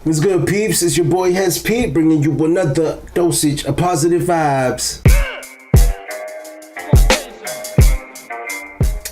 What's good, peeps? It's your boy Hes Pete bringing you another dosage of positive vibes.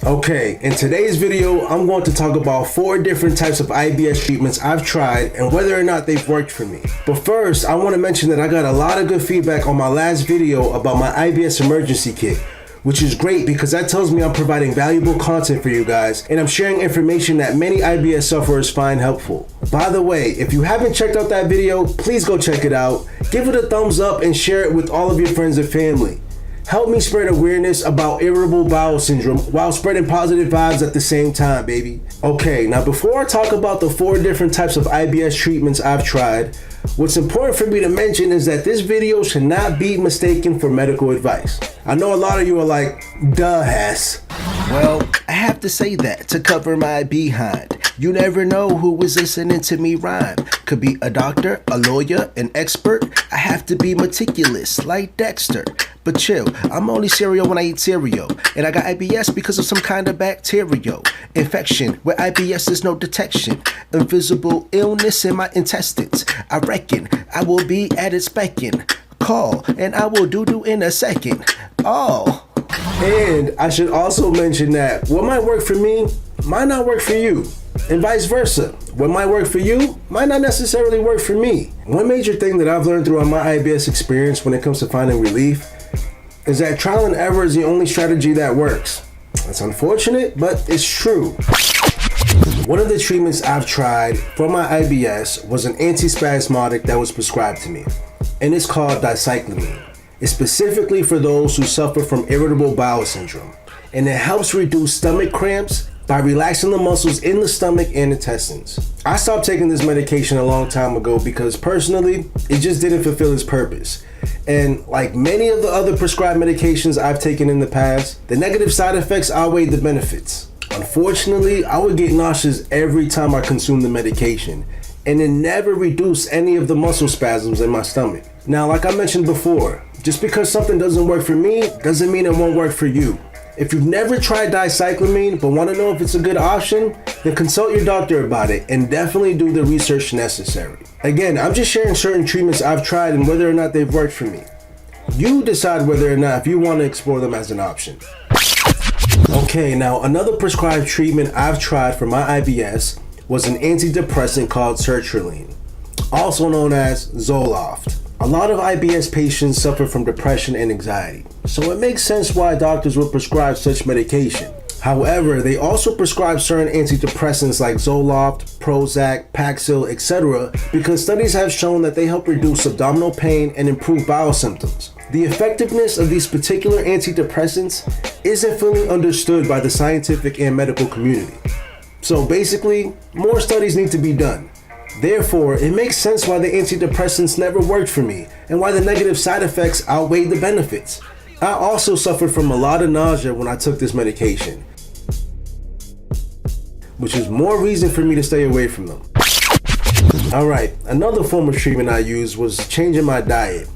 Okay, in today's video, I'm going to talk about 4 different types of IBS treatments I've tried and whether or not they've worked for me. But first, I want to mention that I got a lot of good feedback on my last video about my IBS emergency kit, which is great because that tells me I'm providing valuable content for you guys and I'm sharing information that many IBS sufferers find helpful. By the way, if you haven't checked out that video, please go check it out. Give it a thumbs up and share it with all of your friends and family. Help me spread awareness about irritable bowel syndrome while spreading positive vibes at the same time, baby. Okay, now before I talk about the 4 different types of IBS treatments I've tried, what's important for me to mention is that this video should not be mistaken for medical advice. I know a lot of you are like, duh, Hes. Well, I have to say that to cover my behind. You never know who is listening to me rhyme. Could be a doctor, a lawyer, an expert. I have to be meticulous like Dexter. But chill, I'm only cereal when I eat cereal. And I got IBS because of some kind of bacterial infection where IBS is no detection. Invisible illness in my intestines. I reckon I will be at its beckon. Call and I will do in a second. Oh. And I should also mention that what might work for me might not work for you. And vice versa. What might work for you might not necessarily work for me. One major thing that I've learned throughout my IBS experience when it comes to finding relief is that trial and error is the only strategy that works. It's unfortunate, but it's true. One of the treatments I've tried for my IBS was an antispasmodic that was prescribed to me, and it's called dicyclomine. It's specifically for those who suffer from irritable bowel syndrome, and it helps reduce stomach cramps by relaxing the muscles in the stomach and intestines. I stopped taking this medication a long time ago because personally, it just didn't fulfill its purpose. And like many of the other prescribed medications I've taken in the past, the negative side effects outweighed the benefits. Unfortunately, I would get nauseous every time I consumed the medication, and it never reduced any of the muscle spasms in my stomach. Now, like I mentioned before, just because something doesn't work for me doesn't mean it won't work for you. If you've never tried dicyclomine but want to know if it's a good option, then consult your doctor about it and definitely do the research necessary. Again, I'm just sharing certain treatments I've tried and whether or not they've worked for me. You decide whether or not if you want to explore them as an option. Okay, now another prescribed treatment I've tried for my IBS was an antidepressant called sertraline, also known as Zoloft. A lot of IBS patients suffer from depression and anxiety, so it makes sense why doctors would prescribe such medication. However, they also prescribe certain antidepressants like Zoloft, Prozac, Paxil, etc. because studies have shown that they help reduce abdominal pain and improve bowel symptoms. The effectiveness of these particular antidepressants isn't fully understood by the scientific and medical community. So basically, more studies need to be done. Therefore, it makes sense why the antidepressants never worked for me and why the negative side effects outweighed the benefits. I also suffered from a lot of nausea when I took this medication, which is more reason for me to stay away from them. Alright, another form of treatment I used was changing my diet.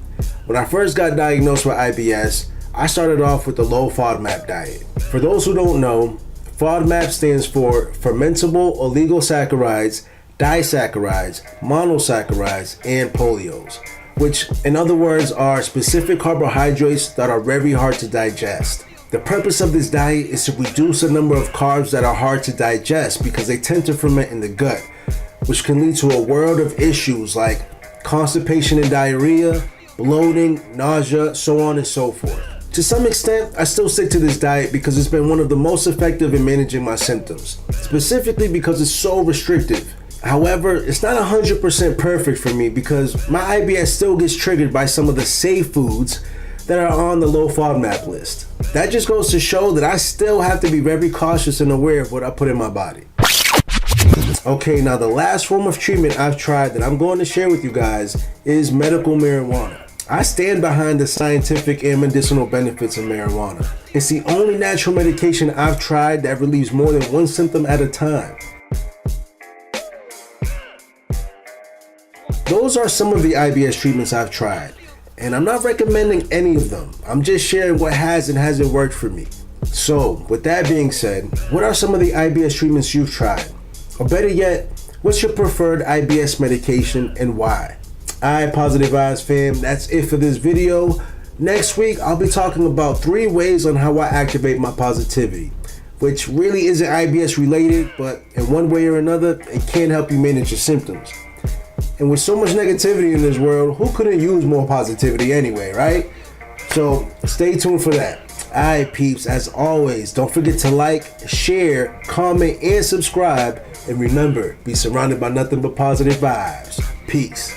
When I first got diagnosed with IBS, I started off with the low FODMAP diet. For those who don't know, FODMAP stands for fermentable oligosaccharides, disaccharides, monosaccharides, and polyols, which in other words are specific carbohydrates that are very hard to digest. The purpose of this diet is to reduce the number of carbs that are hard to digest because they tend to ferment in the gut, which can lead to a world of issues like constipation and diarrhea, bloating, nausea, so on and so forth. To some extent, I still stick to this diet because it's been one of the most effective in managing my symptoms, specifically because it's so restrictive. However, it's not 100% perfect for me because my IBS still gets triggered by some of the safe foods that are on the low FODMAP list. That just goes to show that I still have to be very cautious and aware of what I put in my body. Okay, now the last form of treatment I've tried that I'm going to share with you guys is medical marijuana. I stand behind the scientific and medicinal benefits of marijuana. It's the only natural medication I've tried that relieves more than one symptom at a time. Those are some of the IBS treatments I've tried, and I'm not recommending any of them. I'm just sharing what has and hasn't worked for me. So, with that being said, what are some of the IBS treatments you've tried? Or better yet, What's your preferred IBS medication and why? Alright, Positive Vibes fam, that's it for this video. Next week, I'll be talking about 3 ways on how I activate my positivity, which really isn't IBS related, but in one way or another, it can help you manage your symptoms. And with so much negativity in this world, who couldn't use more positivity anyway, right? So stay tuned for that. Alright peeps, as always, don't forget to like, share, comment, and subscribe. And remember, be surrounded by nothing but positive vibes. Peace.